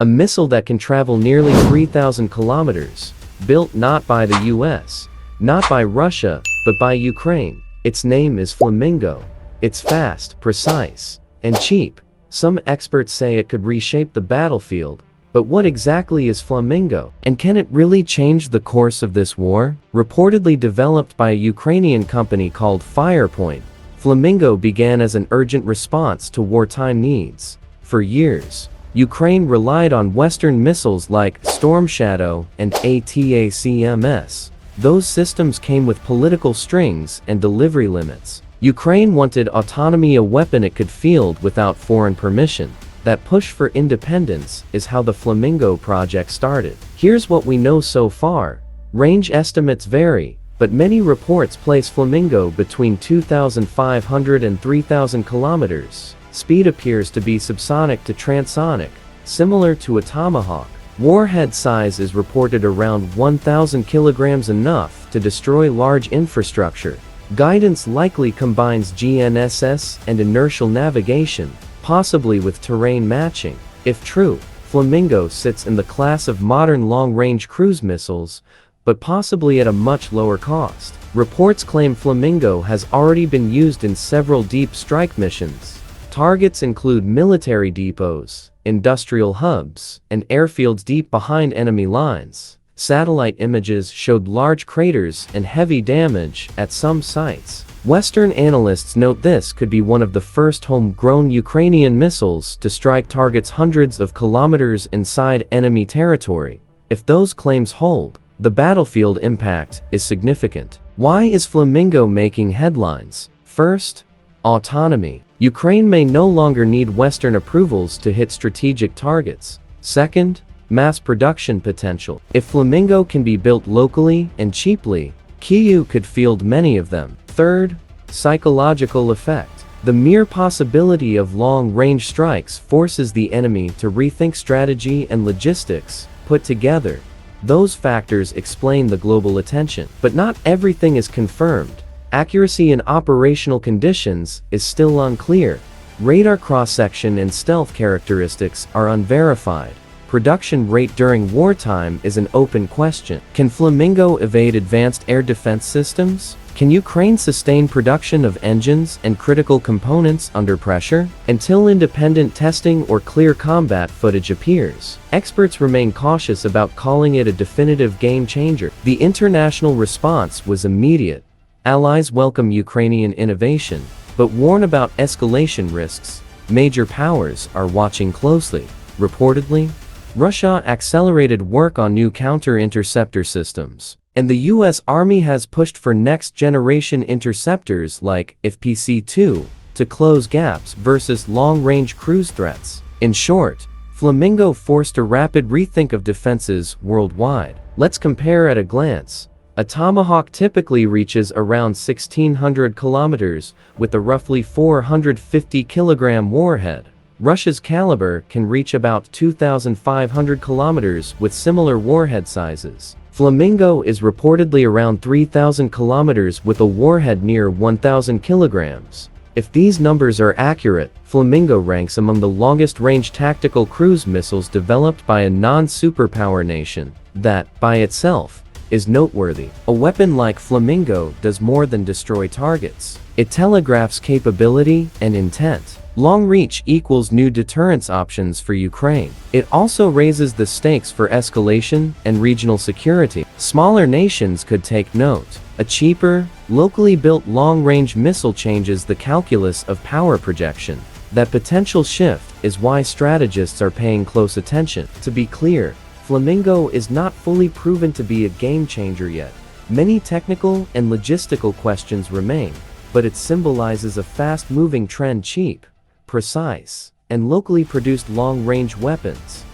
a missile that can travel nearly 3,000 kilometers, built not by the US, not by Russia, but by Ukraine. Its name is Flamingo. It's fast, precise, and cheap. Some experts say it could reshape the battlefield. But what exactly is Flamingo? And can it really change the course of this war? Reportedly developed by a Ukrainian company called Firepoint, Flamingo began as an urgent response to wartime needs. For years, Ukraine relied on Western missiles like Storm Shadow and ATACMS. Those systems came with political strings and delivery limits. Ukraine wanted autonomy, a weapon it could field without foreign permission. That push for independence is how the Flamingo project started. Here's what we know so far. Range estimates vary, but many reports place Flamingo between 2,500 and 3,000 kilometers. Speed appears to be subsonic to transonic, similar to a Tomahawk. Warhead size is reported around 1,000 kilograms, enough to destroy large infrastructure. Guidance likely combines GNSS and inertial navigation, possibly with terrain matching. If true, Flamingo sits in the class of modern long-range cruise missiles, but possibly at a much lower cost. Reports claim Flamingo has already been used in several deep strike missions. Targets include military depots, industrial hubs, and airfields deep behind enemy lines. Satellite images showed large craters and heavy damage at some sites. Western analysts note this could be one of the first homegrown Ukrainian missiles to strike targets hundreds of kilometers inside enemy territory. If those claims hold, the battlefield impact is significant. Why is Flamingo making headlines? First, autonomy. Ukraine may no longer need Western approvals to hit strategic targets. Second, mass production potential. If Flamingo can be built locally and cheaply, Kyiv could field many of them. Third, psychological effect. The mere possibility of long-range strikes forces the enemy to rethink strategy and logistics. Put together, those factors explain the global attention. But not everything is confirmed. Accuracy in operational conditions is still unclear. Radar cross-section and stealth characteristics are unverified. Production rate during wartime is an open question. Can Flamingo evade advanced air defense systems? Can Ukraine sustain production of engines and critical components under pressure? Until independent testing or clear combat footage appears, experts remain cautious about calling it a definitive game changer. The international response was immediate. Allies welcome Ukrainian innovation, but warn about escalation risks. Major powers are watching closely. Reportedly, Russia accelerated work on new counter-interceptor systems, and the US Army has pushed for next-generation interceptors like FPC-2 to close gaps versus long-range cruise threats. In short, Flamingo forced a rapid rethink of defenses worldwide. Let's compare at a glance. A Tomahawk typically reaches around 1,600 kilometers with a roughly 450 kilogram warhead. Russia's Kalibr can reach about 2,500 kilometers with similar warhead sizes. Flamingo is reportedly around 3,000 kilometers with a warhead near 1,000 kilograms. If these numbers are accurate, Flamingo ranks among the longest-range tactical cruise missiles developed by a non-superpower nation. That, by itself, is noteworthy. A weapon like Flamingo does more than destroy targets. It telegraphs capability and intent. Long reach equals new deterrence options for Ukraine. It also raises the stakes for escalation and regional security. Smaller nations could take note. A cheaper, locally built long-range missile changes the calculus of power projection. That potential shift is why strategists are paying close attention. To be clear, Flamingo is not fully proven to be a game changer yet. Many technical and logistical questions remain, but it symbolizes a fast-moving trend: cheap, precise, and locally produced long-range weapons.